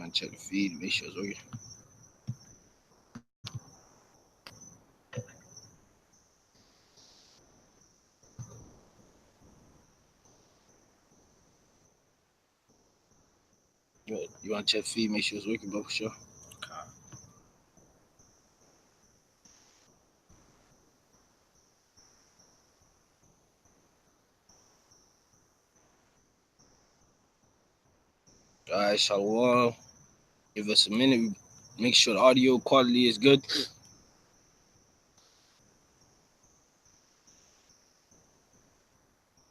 Trying to check the feed, make sure it's working. You want to check the feed, make sure it's working, bro, for sure. All right, Shalom. Give us a minute. Make sure the audio quality is good.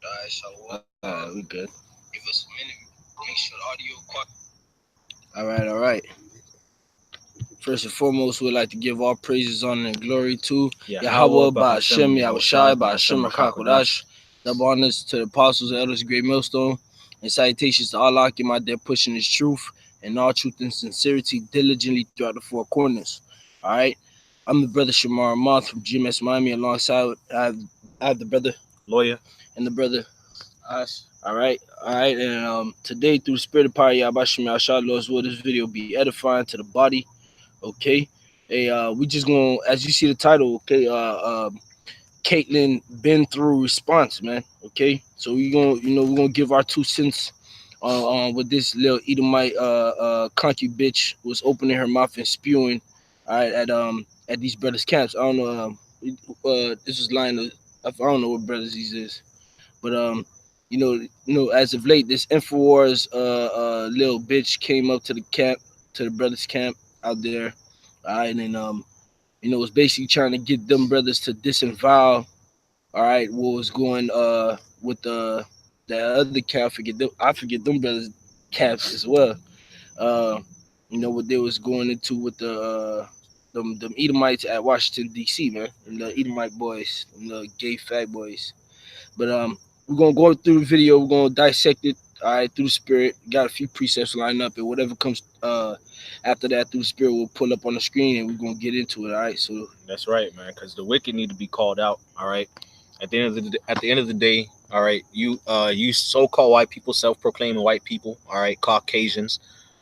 All right, Shalom. We good. Give us a minute. Make sure the audio quality. All right. First and foremost, we'd like to give all praises, honor, and glory to Yahweh, Ba'ashem, Yahushai, Ba'ashem, Rakakodash. Double honors to the apostles and elders, great millstone, and salutations to Allah, my dear pushing His truth and all truth and sincerity diligently throughout the four corners. All right, I'm the brother Shamar Moth from GMS Miami. Alongside, I have the brother Lawyer and the brother Us. All right, and today through the spirit of power, Yahbashim Yahshua, Lord's will, this video be edifying to the body. Okay, hey, we just gonna, as you see the title, okay, Kaitlin Ben-Thru response, man. Okay, so we're gonna give our 2 cents on what this little Edomite conky bitch was opening her mouth and spewing, all right, at these brothers' camps. I don't know, this was lying. I don't know what brothers these is, but you know, as of late, this Infowars little bitch came up to the camp, to the brothers' camp out there, all right, and you know, was basically trying to get them brothers to disavow, all right, what was going with the other camp. I forget them brothers camps as well. You know what they was going into with them Edomites at Washington D.C., man, and the Edomite boys, and the gay fag boys. But we're gonna go through the video. We're gonna dissect it, all right, through the spirit. Got a few precepts lined up, and whatever comes after that through the spirit, we'll pull up on the screen, and we're gonna get into it. All right, so that's right, man, because the wicked need to be called out. All right, at the end of the day, all right, you so-called white people, self-proclaiming white people, all right, Caucasians,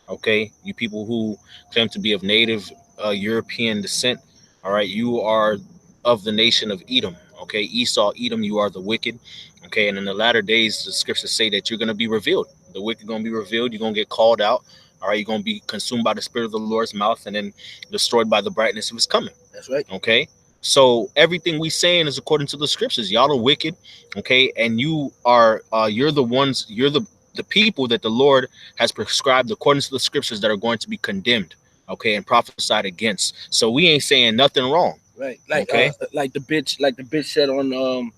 okay, you people who claim to be of native European descent, all right, you are of the nation of Edom. Okay, Esau, Edom, you are the wicked. Okay, and in the latter days, the scriptures say that you're going to be revealed. The wicked going to be revealed. You're going to get called out. All right, you're going to be consumed by the spirit of the Lord's mouth and then destroyed by the brightness of His coming. That's right. Okay, so everything we saying is according to the scriptures. Y'all are wicked. Okay, and you are you're the ones. You're the people that the Lord has prescribed according to the scriptures that are going to be condemned. Okay, and prophesied against. So we ain't saying nothing wrong. Right, like okay. Like the bitch said on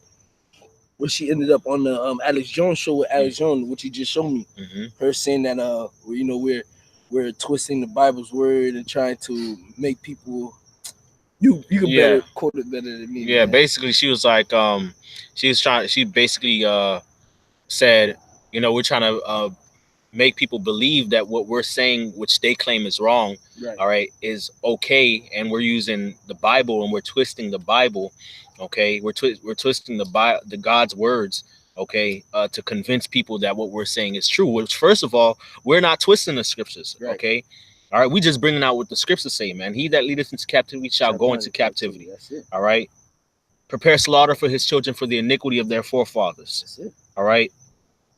where she ended up on the Alex Jones show with Alex Jones, which you just showed me. Her saying that you know, we're twisting the Bible's word and trying to make people. You can better quote it better than me. Yeah, man. Basically she was like she basically said, you know, we're trying to make people believe that what we're saying, which they claim is wrong, right, all right, is okay, and we're using the Bible and we're twisting the Bible, okay, we're twisting the God's words, okay, to convince people that what we're saying is true. Which, first of all, we're not twisting the scriptures, right, okay. All right, we just bringing out what the scriptures say, man. He that leadeth into captivity shall go into captivity. That's it. All right, prepare slaughter for his children for the iniquity of their forefathers. That's it. All right.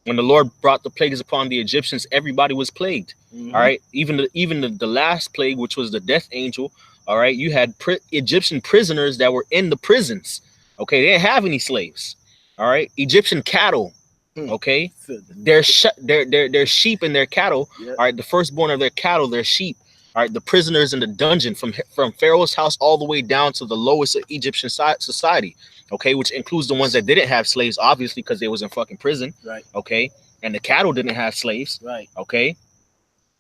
When the Lord brought the plagues upon the Egyptians, everybody was plagued. All right, even the last plague, which was the death angel. All right, you had Egyptian prisoners that were in the prisons. Okay, they didn't have any slaves. All right, Egyptian cattle. Okay, their sheep and their cattle. All right, the firstborn of their cattle, their sheep. All right, the prisoners in the dungeon from Pharaoh's house all the way down to the lowest of Egyptian society. Okay, which includes the ones that didn't have slaves, obviously, because they was in fucking prison. Right. Okay, and the cattle didn't have slaves. Right. Okay,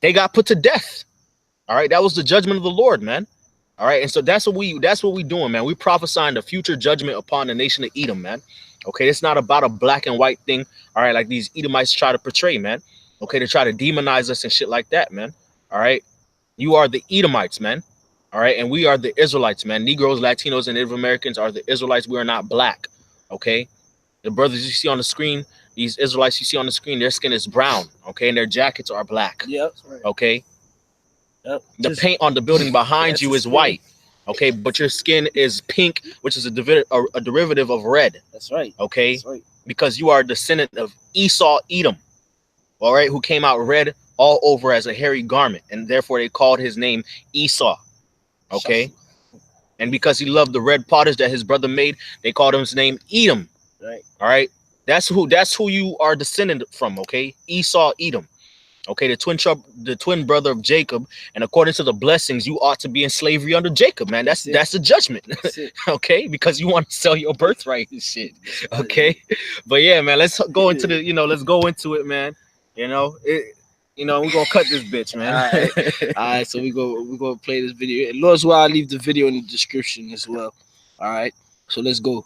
they got put to death. All right, that was the judgment of the Lord, man. All right, and so that's what we doing, man. We prophesying the future judgment upon the nation of Edom, man. Okay, it's not about a black and white thing. All right, like these Edomites try to portray, man. Okay, to try to demonize us and shit like that, man. All right, you are the Edomites, man. All right, and we are the Israelites, man. Negroes, Latinos, and Native Americans are the Israelites. We are not black. Okay, the brothers you see on the screen, these Israelites you see on the screen, their skin is brown. Okay, and their jackets are black. Yep. Right. Okay, The paint on the building behind you is white. Okay, but your skin is pink, which is a derivative of red. That's right. Okay, That's right. because you are a descendant of Esau, Edom. All right, who came out red all over as a hairy garment, and therefore they called his name Esau. Okay, and because he loved the red pottage that his brother made, they called him his name Edom. Right. All right, that's who you are descendant from. Okay, Esau, Edom. Okay, the twin brother of Jacob, and according to the blessings, you ought to be in slavery under Jacob, man. That's the judgment. Okay, because you want to sell your birthright and shit. Okay, but yeah, man, let's go into the let's go into it, man. We're gonna cut this bitch, man. All right. So we're gonna play this video. And Lord's why I leave the video in the description as well. All right. So let's go.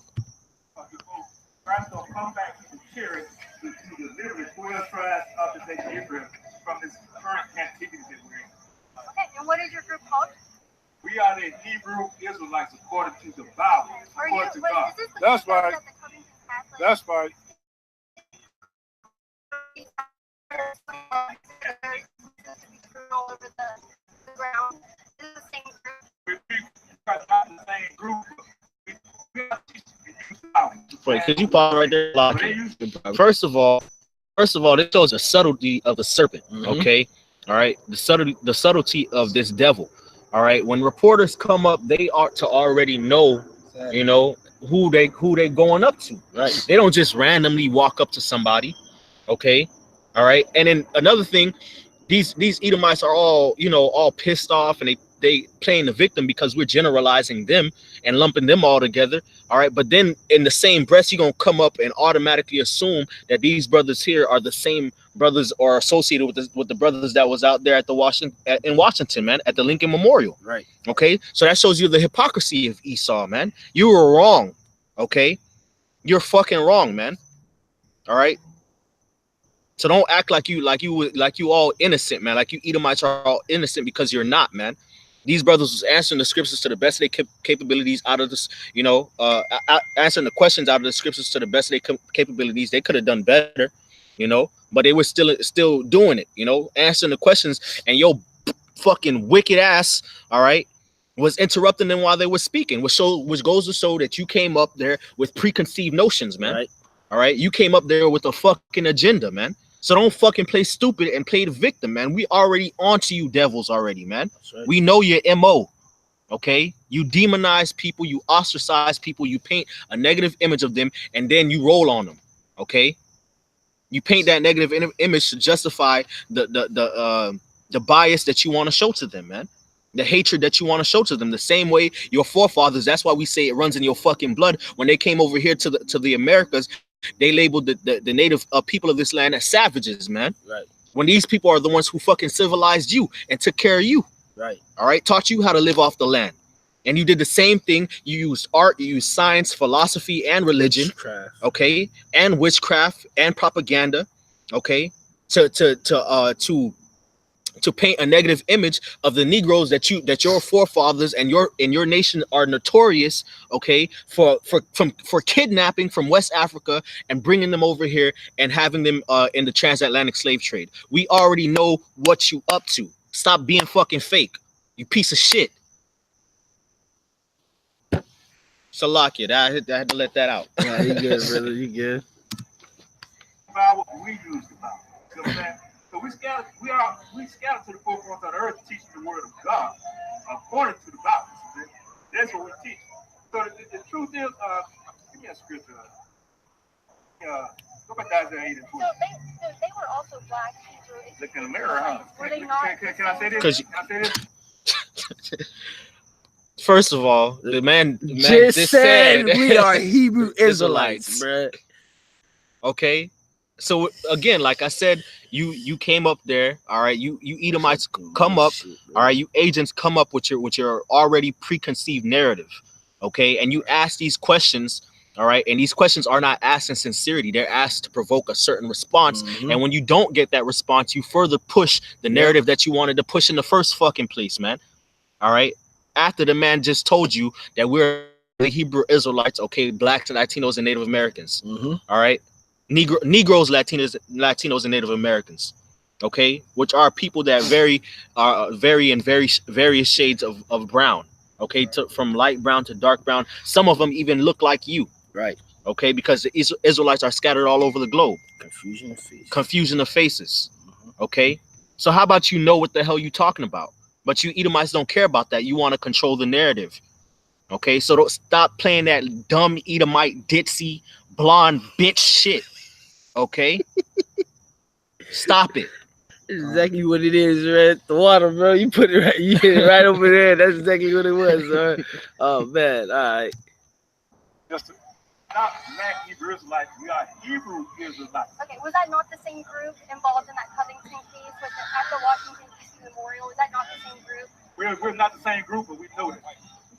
Christ will come back to Cherith to deliver the 12 tribes of the nation of Israel from this current captivity that we're in. Okay, and what is your group called? We are the Hebrew Israelites according to the Bible, according to God. Is this the That's concept right. that the Covington Catholic That's right. to be strewn all over the ground? Is it the same group? We got not the same group. We are teaching the youth. Wait, could you pause right there? But they use First of all, this shows the subtlety of the serpent. Okay, all right, the subtlety of this devil. All right, when reporters come up, they ought to already know, who they going up to. Right. They don't just randomly walk up to somebody. Okay, all right, and then another thing, these Edomites are all pissed off, and they playing the victim because we're generalizing them and lumping them all together. All right, but then in the same breath, you're gonna come up and automatically assume that these brothers here are the same brothers or associated with the brothers that was out there at in Washington, man, at the Lincoln Memorial. Right. Okay, so that shows you the hypocrisy of Esau, man. You were wrong. Okay, you're fucking wrong, man. All right. So don't act like you all innocent, man. Like you Edomites are all innocent, because you're not, man. These brothers was answering the scriptures to the best of their capabilities out of this, answering the questions out of the scriptures to the best of their capabilities. They could have done better, but they were still doing it, answering the questions, and your fucking wicked ass, all right, was interrupting them while they were speaking, which goes to show that you came up there with preconceived notions, man. Right. All right, you came up there with a fucking agenda, man. So don't fucking play stupid and play the victim, man. We already onto you devils already, man. Right. We know your MO. Okay, you demonize people, you ostracize people, you paint a negative image of them, and then you roll on them. Okay, you paint that negative image to justify the bias that you want to show to them, man. The hatred that you want to show to them. The same way your forefathers, that's why we say it runs in your fucking blood. When they came over here to the Americas, they labeled the native people of this land as savages, man. Right. When these people are the ones who fucking civilized you and took care of you. Right. All right. Taught you how to live off the land. And you did the same thing. You used art, you used science, philosophy, and religion. Witchcraft. Okay. And witchcraft and propaganda. Okay. To paint a negative image of the Negroes that your forefathers and your nation are notorious, okay, for kidnapping from West Africa and bringing them over here and having them in the transatlantic slave trade. We already know what you up to. Stop being fucking fake, you piece of shit. Salakia, I had to let that out. Yeah, you good, brother. You good. Bible, we use the Bible. You know what I'm saying? So we scattered to the four corners of the earth, teaching the word of God according to the Bible. That's what we teach. So the truth is, give me a scripture. Go back to Isaiah 8 and 20. So they were also black Hebrew. Look in the mirror, huh? Were they not? Can I say this? Can I say this? First of all, the man just said we are Hebrew Israelites, bruh. Okay, so again, like I said, you came up there, all right. You Edomites come up, all right. You agents come up with your already preconceived narrative, okay, and you ask these questions, all right. And these questions are not asked in sincerity; they're asked to provoke a certain response. And when you don't get that response, you further push the narrative that you wanted to push in the first fucking place, man. All right. After the man just told you that we're the Hebrew Israelites, okay, blacks, Latinos, and Native Americans. All right. Negroes, Latinos, and Native Americans. okay, which are people that vary in various shades of brown, okay, from light brown to dark brown. Some of them even look like you, Right. okay, because the Israelites are scattered all over the globe. Confusion of faces. Confusion of faces, okay. So how about you know what the hell you talking about? But you Edomites don't care about that. You want to control the narrative, okay? So don't stop playing that dumb Edomite ditzy blonde bitch shit, okay? Stop it. Exactly what it is, man. The water, bro. You put it right, you hit it right over there. That's exactly what it was, sir. Oh man, all right. Just not black Hebrew Israelites. We are Hebrew Israelites. Okay, was that not the same group involved in that Covington case with at the Washington D.C. Memorial? Was that not the same group? We're not the same group, but we know that.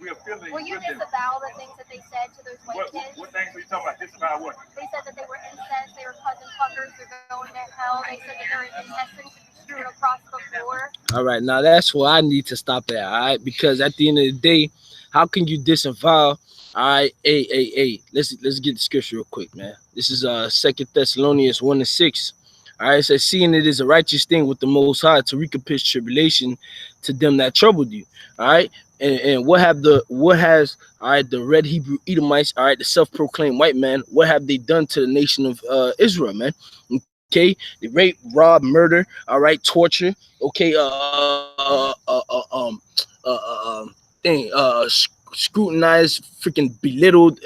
We are feeling. Will you with them. disavow the things that they said to those white kids? What things are you talking about? Disavow what? They said that they were incest, they were cousin fuckers, they're going to hell. They said that their intestines should be strewn across the floor. All right, now that's where I need to stop at, all right? Because at the end of the day, how can you disavow? All right, hey, let's get the scripture real quick, man. This is 2 Thessalonians 1:6. All right, it says, seeing it is a righteous thing with the Most High to recompense tribulation to them that troubled you. All right, and what has all right the red Hebrew Edomites, all right, the self-proclaimed white man, what have they done to the nation of Israel, man? Okay, they rape, rob, murder, all right, torture, okay, scrutinized, freaking belittled,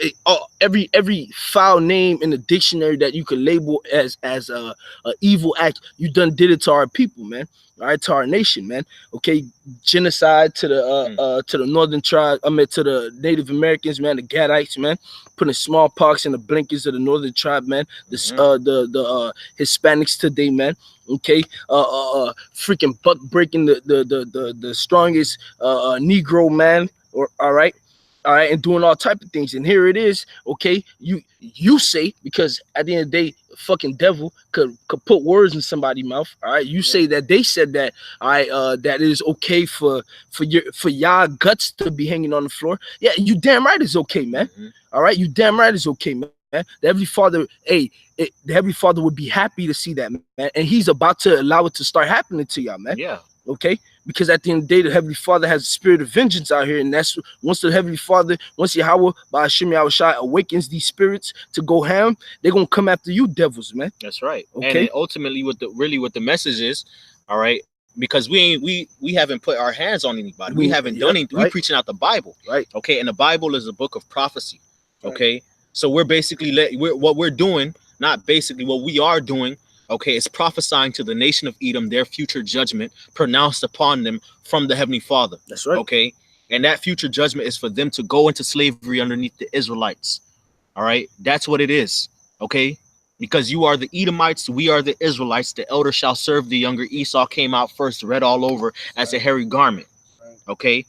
every foul name in the dictionary that you could label as a evil act. You done did it to our people, man. All right, to our nation, man. Okay, genocide to the northern tribe. I mean, to the Native Americans, man. The Gadites, man. Putting smallpox in the blinkers of the northern tribe, man. The Hispanics today, man. Okay, freaking buck breaking the strongest Negro man. Or all right, and doing all type of things. And here it is. Okay, you say, because at the end of the day, fucking devil could put words in somebody's mouth. All right, you say that they said that. All right, that it is okay for y'all guts to be hanging on the floor. Yeah, you damn right it's okay, man. All right, you damn right it's okay, man. The Heavenly Father, the Heavenly Father would be happy to see that, man, and He's about to allow it to start happening to y'all, man. Yeah. Okay, because at the end of the day, the Heavenly Father has a spirit of vengeance out here, and that's once the Heavenly Father, once Yahweh by Hashem Yahushua awakens these spirits to go ham, they're gonna come after you, devils, man. That's right. Okay. And ultimately, what the message is, all right, because we haven't put our hands on anybody. We haven't done anything. Right. We're preaching out the Bible, Right? Okay, and the Bible is a book of prophecy. Okay, so we're basically what we are doing. Okay, it's prophesying to the nation of Edom their future judgment pronounced upon them from the Heavenly Father. That's right. Okay, and that future judgment is for them to go into slavery underneath the Israelites. All right, that's what it is. Okay, because you are the Edomites, we are the Israelites. The elder shall serve the younger. Esau came out first, red all over as a hairy garment. Okay.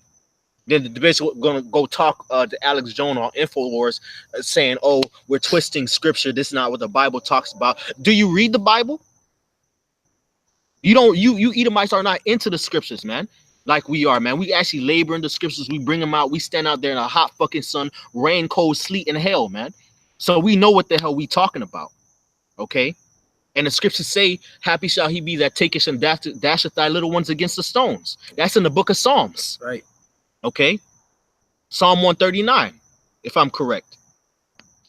Then the bishop gonna go talk to Alex Jones on InfoWars, saying, "Oh, we're twisting scripture. This is not what the Bible talks about." Do you read the Bible? You don't. You Edomites are not into the scriptures, man. Like we are, man. We actually labor in the scriptures. We bring them out. We stand out there in a hot fucking sun, rain, cold, sleet, and hell, man. So we know what the hell we talking about, okay? And the scriptures say, "Happy shall he be that taketh and dasheth thy little ones against the stones." That's in the book of Psalms. Right. Okay, Psalm 139, if I'm correct,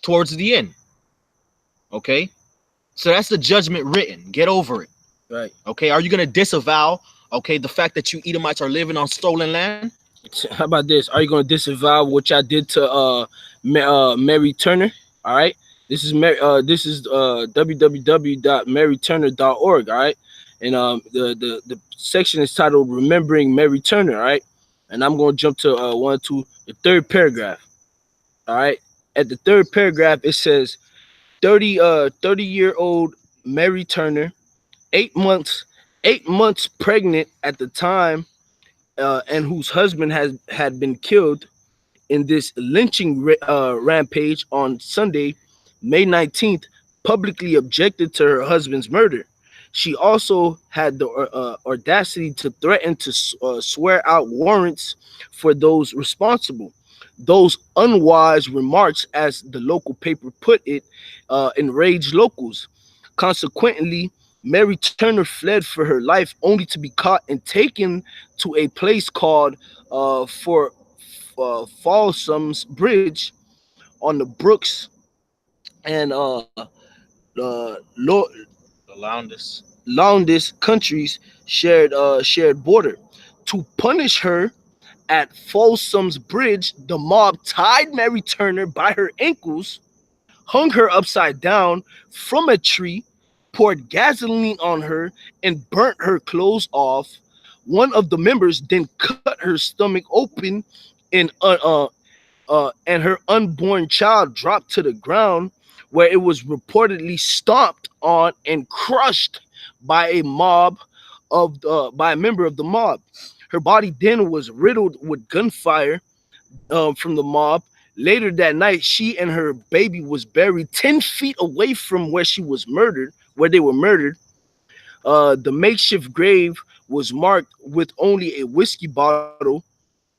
towards the end. Okay, so that's the judgment written. Get over it. Right. Okay, are you gonna disavow, okay, the fact that you Edomites are living on stolen land? How about this? Are you gonna disavow what y'all did to Mary Turner? All right. This is www.maryturner.org. All right, and the section is titled "Remembering Mary Turner." All right. And I'm going to jump to the third paragraph. All right. At the third paragraph, it says 30-year-old Mary Turner, 8 months pregnant at the time, and whose husband had been killed in this lynching rampage on Sunday, May 19th, publicly objected to her husband's murder. She also had the audacity to threaten to swear out warrants for those responsible. Those unwise remarks, as the local paper put it, enraged locals. Consequently, Mary Turner fled for her life, only to be caught and taken to a place called for Folsom's Bridge on the Brooks and The loudest. Lowndes countries shared border. To punish her at Folsom's Bridge, the mob tied Mary Turner by her ankles, hung her upside down from a tree, poured gasoline on her, and burnt her clothes off. One of the members then cut her stomach open, and her unborn child dropped to the ground, where it was reportedly stomped on and crushed by a member of the mob. Her body then was riddled with gunfire from the mob. Later that night, she and her baby was buried 10 feet away from where they were murdered. The makeshift grave was marked with only a whiskey bottle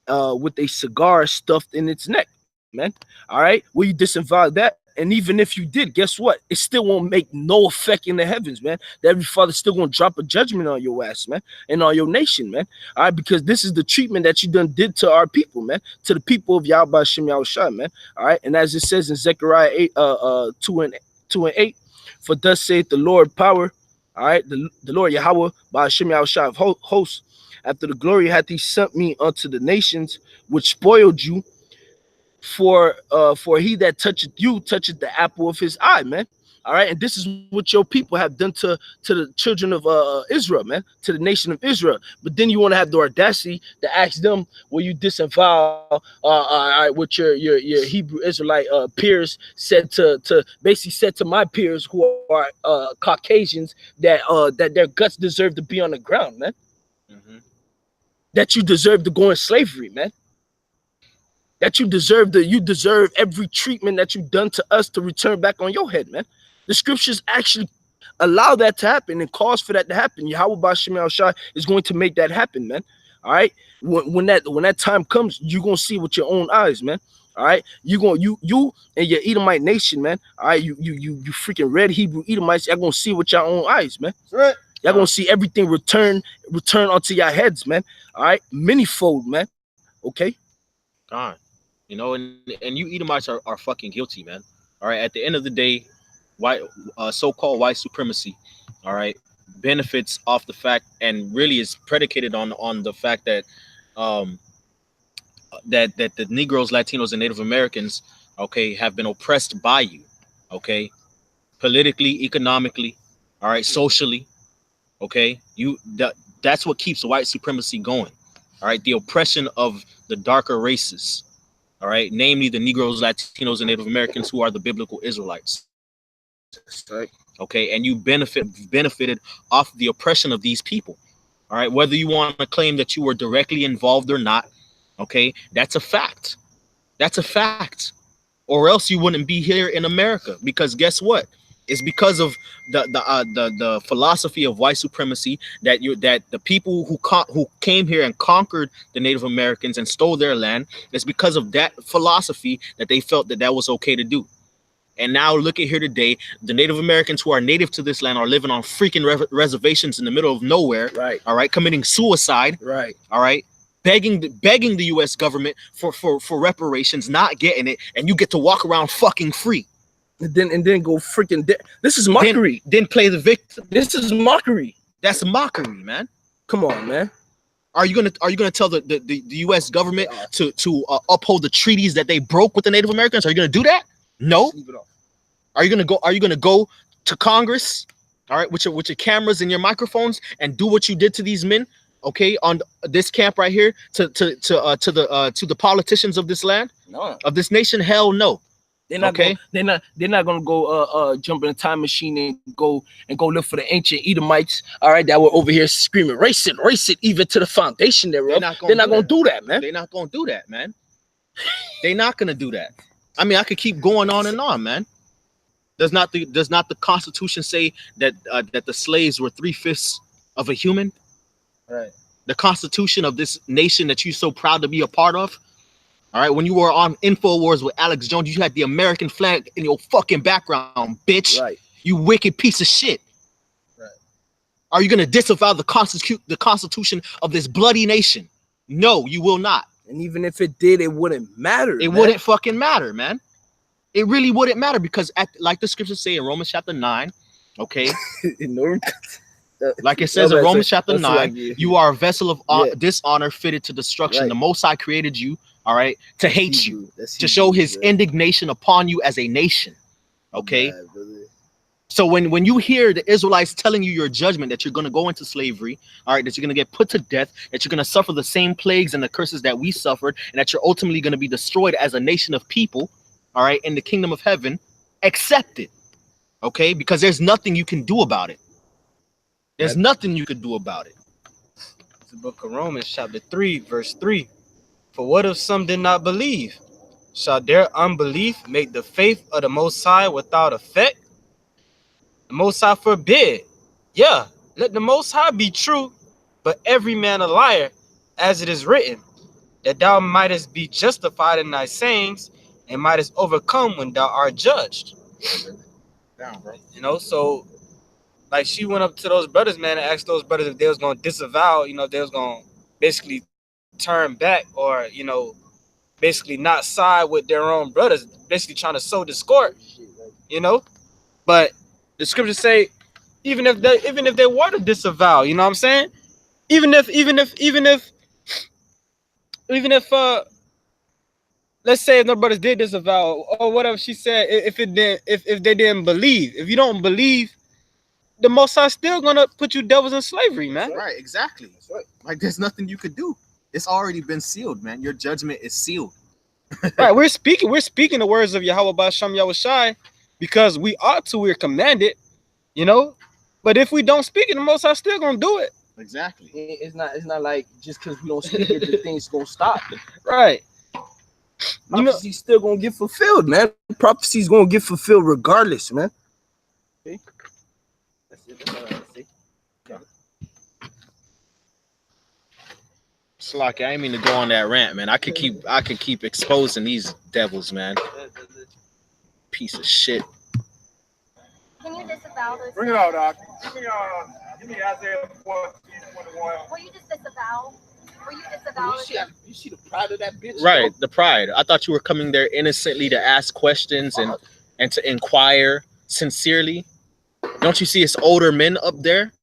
with a cigar stuffed in its neck, man. All right, will you disavow that? And even if you did, guess what? It still won't make no effect in the heavens, man. That every father still gonna drop a judgment on your ass, man, and on your nation, man. All right, because this is the treatment that you done did to our people, man, to the people of Yahweh Shem Yahushua, man. All right, and as it says in Zechariah 8, 2 and 8, for thus saith the Lord power, all right, the Lord Yahweh by Shem Yahushua of hosts, after the glory hath he sent me unto the nations which spoiled you, for he that toucheth you toucheth the apple of his eye, man. All right, and this is what your people have done to the children of Israel, man, to the nation of Israel. But then you want to have the audacity to ask them, will you disavow what your Hebrew Israelite peers said to basically said to my peers who are Caucasians, that their guts deserve to be on the ground, man. Mm-hmm. That you deserve to go in slavery, man. That you deserve every treatment that you've done to us to return back on your head, man. The scriptures actually allow that to happen and cause for that to happen. Yahweh Bashim Al-Shai is going to make that happen, man. All right. When that time comes, you're gonna see with your own eyes, man. All right. You and your Edomite nation, man. All right, you freaking red Hebrew Edomites, y'all gonna see with your own eyes, man. Right. Y'all gonna see everything return onto your heads, man. All right, manyfold, man. Okay. God. You know, and you Edomites are fucking guilty, man. All right. At the end of the day, white so-called white supremacy, all right, benefits off the fact and really is predicated on the fact that that the Negroes, Latinos, and Native Americans, okay, have been oppressed by you, okay, politically, economically, all right, socially, okay. That's what keeps white supremacy going, all right. The oppression of the darker races, all right, namely the Negroes, Latinos, and Native Americans, who are the biblical Israelites. Okay, and you benefited off the oppression of these people. All right, whether you want to claim that you were directly involved or not, okay, that's a fact. That's a fact. Or else you wouldn't be here in America. Because guess what? It's because of the philosophy of white supremacy that the people who came here and conquered the Native Americans and stole their land. It's because of that philosophy that they felt that was okay to do. And now look at here today, the Native Americans who are native to this land are living on freaking reservations in the middle of nowhere. Right. All right. Committing suicide. Right. All right. Begging the U.S. government for reparations, not getting it, and you get to walk around fucking free. And then go freaking. This is mockery. Then play the victim. This is mockery. That's mockery, man. Come on, man. Are you gonna tell the U.S. government to uphold the treaties that they broke with the Native Americans? Are you gonna do that? No. Are you gonna go to Congress, all right, with your cameras and your microphones and do what you did to these men, okay, on this camp right here to the politicians of this land, no, of this nation? Hell no. They're not okay. They're not gonna go jump in a time machine and go look for the ancient Edomites, all right, that were over here screaming race it even to the foundation thereof. They're not gonna do that, man. They're not gonna do that, man. They're not gonna do that. I mean, I could keep going on, man. Does not the Constitution say that that the slaves were 3/5 of a human? Right. The Constitution of this nation that you're so proud to be a part of. All right. When you were on InfoWars with Alex Jones, you had the American flag in your fucking background, bitch. Right. You wicked piece of shit. Right. Are you going to disavow the constitution of this bloody nation? No, you will not. And even if it did, it wouldn't matter. It wouldn't fucking matter, man. It really wouldn't matter because, like the scriptures say in Romans chapter 9, okay? Like it says in Romans chapter 9, you are a vessel of dishonor fitted to destruction. Right. The Most High created you, all right, to hate you, to show his indignation upon you as a nation, okay? So when you hear the Israelites telling you your judgment, that you're going to go into slavery, all right, that you're going to get put to death, that you're going to suffer the same plagues and the curses that we suffered, and that you're ultimately going to be destroyed as a nation of people, all right, in the kingdom of heaven, accept it, okay? Because there's nothing you can do about it. There's nothing you could do about it. It's the book of Romans, chapter 3, verse 3. For what if some did not believe? Shall their unbelief make the faith of the Most High without effect? The Most High forbid. Yeah, let the Most High be true, but every man a liar, as it is written, that thou mightest be justified in thy sayings, and mightest overcome when thou art judged. Down, bro. You know, so like she went up to those brothers, man, and asked those brothers if they was gonna disavow, you know, they was gonna basically turn back or, you know, basically not side with their own brothers, basically trying to sow discord, you know. But the scriptures say, even if they were to disavow, you know what I'm saying? Even if let's say if no brothers did disavow or whatever she said, if they didn't believe, if you don't believe, the Most High still gonna put you devils in slavery, man. Right, exactly. That's right. Like there's nothing you could do. It's already been sealed, man. Your judgment is sealed. Right, we're speaking the words of Yahweh Ba'Shem Yahushai because we're commanded, you know. But if we don't speak it, the Most High still gonna do it. Exactly. It's not like just because we don't speak it, the thing's gonna stop. Right. Prophecy's still gonna get fulfilled, man. Prophecy's gonna get fulfilled regardless, man. Okay. That's it. That's all I have to say. Slocky, I ain't mean to go on that rant, man. I could keep exposing these devils, man. Piece of shit. Can you disavow this? Bring it out, Doc. Give me Isaiah 14:21. Will you just disavow? Will you disavow this? You see the pride of that bitch? Right, the pride. I thought you were coming there innocently to ask questions and to inquire sincerely. Don't you see it's older men up there?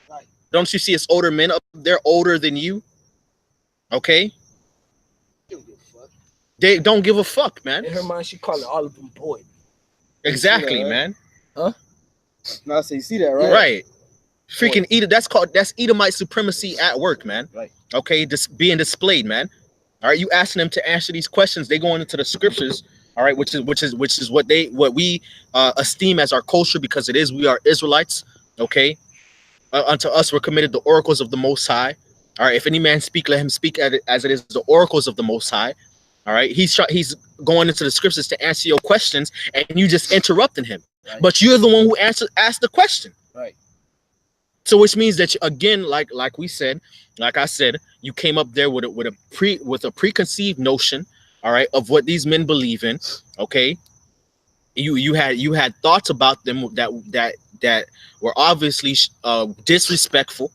Right. Don't you see it's older men up there, older than you? Okay? They don't give a fuck, man. In her mind, she calling all of them boy. Exactly, that, right? man. Huh? Now, so you see that, right? Right. Freaking Edom. That's Edomite supremacy at work, man. Right. Okay, just being displayed, man. All right, you asking them to answer these questions. They going into the scriptures, all right, which is what we esteem as our culture, because we are Israelites. Okay, unto us we're committed the oracles of the Most High. All right, if any man speak, let him speak as it is the oracles of the Most High. All right, he's going into the scriptures to answer your questions, and you just interrupting him. Right. But you're the one who asked the question. Right. So which means that you, again, like I said, you came up there with a preconceived notion, all right, of what these men believe in. Okay, you had thoughts about them that were obviously disrespectful.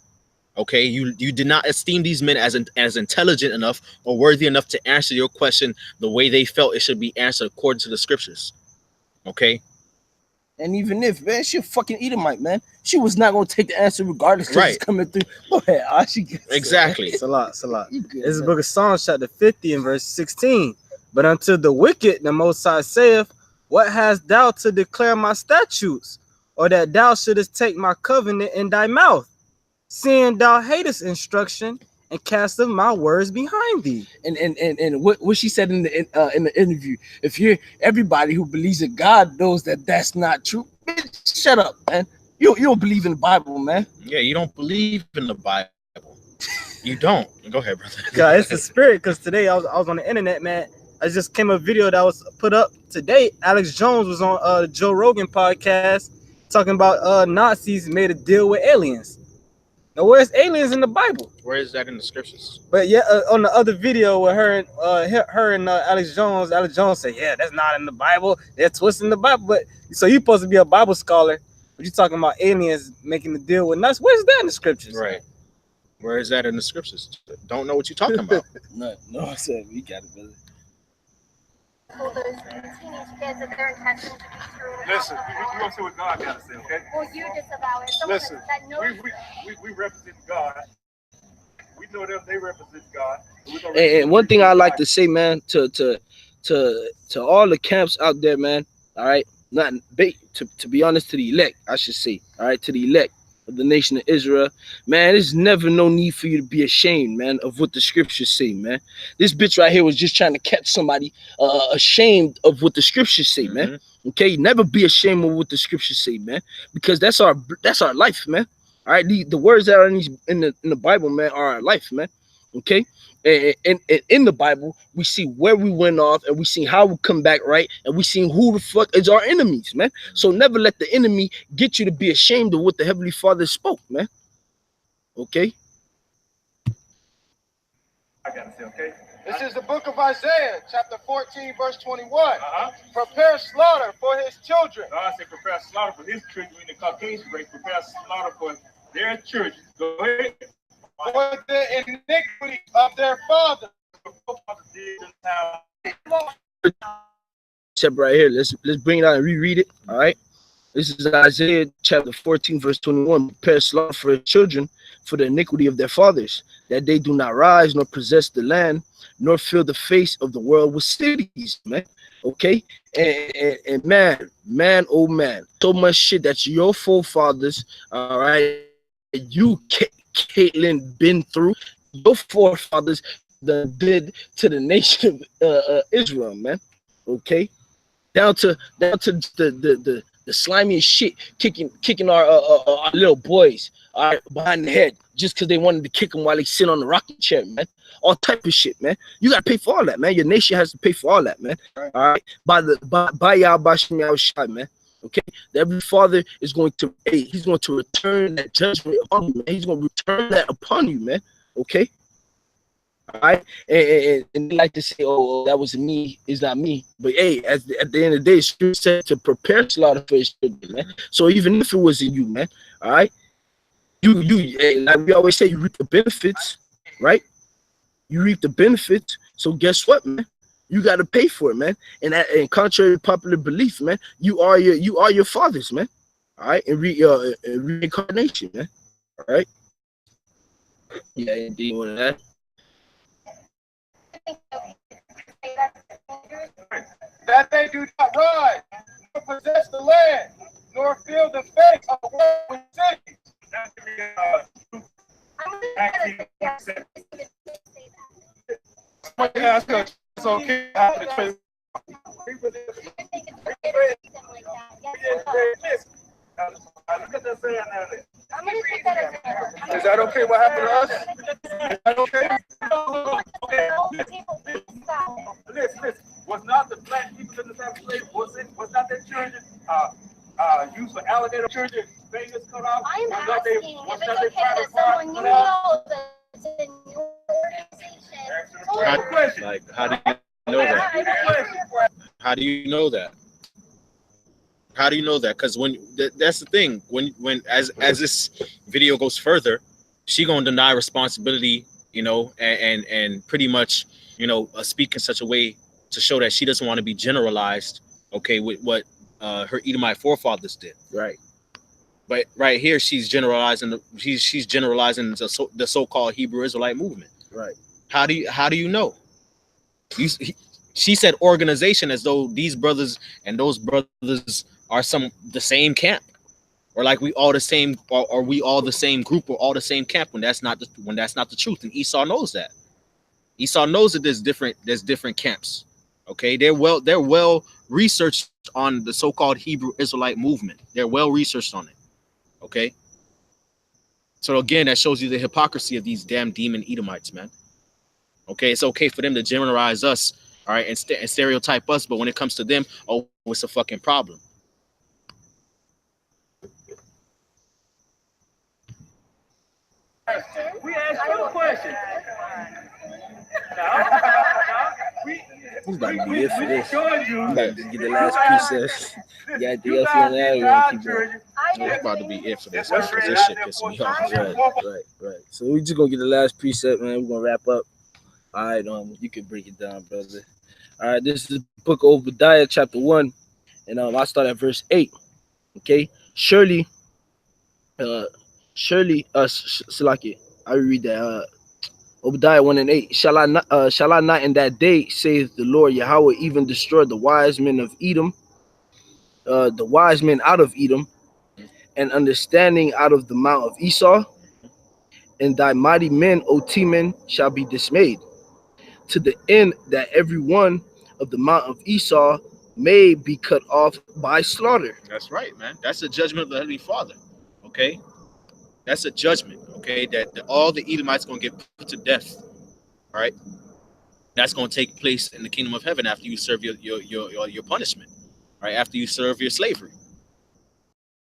Okay, you did not esteem these men as intelligent enough or worthy enough to answer your question the way they felt it should be answered according to the scriptures. Okay. And even if, man, she a fucking Edomite, man, she was not gonna take the answer regardless. Right. Coming through. Go ahead, exactly. It's a lot. This is the book of Psalms, chapter 50 and verse 16. But unto the wicked, the Most High saith, what hast thou to declare my statutes, or that thou shouldest take my covenant in thy mouth, seeing thou hatest instruction and casteth my words behind thee? And what she said in the interview, if you're everybody who believes in God knows that that's not true, bitch, shut up, man. You don't believe in the Bible, man. Yeah, you don't believe in the Bible. You don't. Go ahead, brother. God, it's the spirit. Because today I was on the internet, man. I just came a video that was put up today. Alex Jones was on the Joe Rogan podcast talking about Nazis made a deal with aliens. Now, where's aliens in the Bible? Where is that in the scriptures? But yeah, on the other video with her and Alex Jones said, yeah, that's not in the Bible. They're twisting the Bible. But so you're supposed to be a Bible scholar. But you talking about aliens making the deal with us? Where's that in the scriptures? Right. Where is that in the scriptures? Don't know what you're talking about. No, I said we got it, brother. Well, those teenage kids that their intentions to be true. Listen, we gonna see what God got to say, okay? Well, you disavow it. Someone Listen, that knows we represent God. We know them; they represent God. And one thing I like to say, man, to all the camps out there, man. All right, not to be honest, to the elect, I should say. All right, to the elect of the nation of Israel, man. There's never no need for you to be ashamed, man, of what the scriptures say, man. This bitch right here was just trying to catch somebody ashamed of what the scriptures say, man. Okay, never be ashamed of what the scriptures say, man, because that's our life, man. All right, the words that are in the Bible, man, are our life, man. Okay, and in the Bible, we see where we went off, and we see how we come back right, and we see who the fuck is our enemies, man. So never let the enemy get you to be ashamed of what the Heavenly Father spoke, man. Okay. I gotta say, okay. This is the book of Isaiah, chapter 14, verse 21. Prepare slaughter for his children. God said, prepare slaughter for his children in the Caucasian race. Prepare slaughter for their church. Go ahead. For the iniquity of their fathers. Except right here, let's bring it out and reread it. All right. This is Isaiah chapter 14, verse 21. Prepare slaughter for his children for the iniquity of their fathers, that they do not rise nor possess the land, nor fill the face of the world with cities, man. Okay, and man, oh man, so much shit that your forefathers, all right, you, Kaitlin, been through. Your forefathers did to the nation of Israel, man. Okay, down to the slimiest shit, kicking our little boys, all right, behind the head, just because they wanted to kick them while they sit on the rocking chair, man. All type of shit, man. You gotta pay for all that, man. Your nation has to pay for all that, man. All right, by Yah Bashim Yahushua, man. Okay, every father is going to, he's going to return that judgment upon you, man. He's going to return that upon you, man. Okay. All right, and they like to say, "Oh, that was me." It's not me, but hey, at the end of the day, Scripture said to prepare slaughter for his children, man. So even if it wasn't you, man, all right, you, like we always say, you reap the benefits, right? You reap the benefits. So guess what, man? You got to pay for it, man. And contrary to popular belief, man, you are your fathers, man. All right, and reincarnation, man. All right. Yeah, indeed, one of that. That they do not rise, nor possess the land, nor fill the face of the world with cities. It's okay. Is that okay? What happened to us? Is that okay? Listen. Was not the black people in the South slave? Was not their children used for alligator children? Fingers cut off. I'm asking if it's okay that someone you know that's in your organization. Like, how do you know that? How do you know that? How do you know that? Because when that's the thing. When as this video goes further, she gonna deny responsibility, you know, and pretty much, you know, speak in such a way to show that she doesn't want to be generalized, okay, with what her Edomite forefathers did. Right. But right here, she's generalizing she's generalizing the so-called Hebrew Israelite movement. Right. How do you know? She said organization as though these brothers and those brothers are the same camp, or like we all the same, or we all the same group, or all the same camp. When that's not the truth, and Esau knows that. Esau knows that there's different camps. Okay, they're well researched on the so-called Hebrew Israelite movement. They're well researched on it. Okay, so again, that shows you the hypocrisy of these damn demon Edomites, man. Okay, it's okay for them to generalize us, all right, and stereotype us, but when it comes to them, oh, it's a fucking problem. We asked you a question. Who's about to be it for this? Showing you. I'm about to get the last piece of. You got anything else on that? God children. I That's about to be it for this That's one, because what this it shit is. pissing me off. Right. So we just gonna get the last precept, man. We're gonna wrap up. All right, you can break it down, brother. All right, this is the book of Obadiah, chapter 1, and I start at verse 8. Okay, surely, Salaki, I read that. Obadiah 1 and 8. Shall I not in that day, saith the Lord Yahweh, even destroy the wise men of Edom, the wise men out of Edom, and understanding out of the mount of Esau, and thy mighty men, O Teman, shall be dismayed, to the end that every one of the mount of Esau may be cut off by slaughter. That's right, man. That's a judgment of the Heavenly Father. Okay, that's a judgment. Okay, that all the Edomites gonna get put to death. All right, that's gonna take place in the kingdom of heaven after you serve your punishment. Right after you serve your slavery.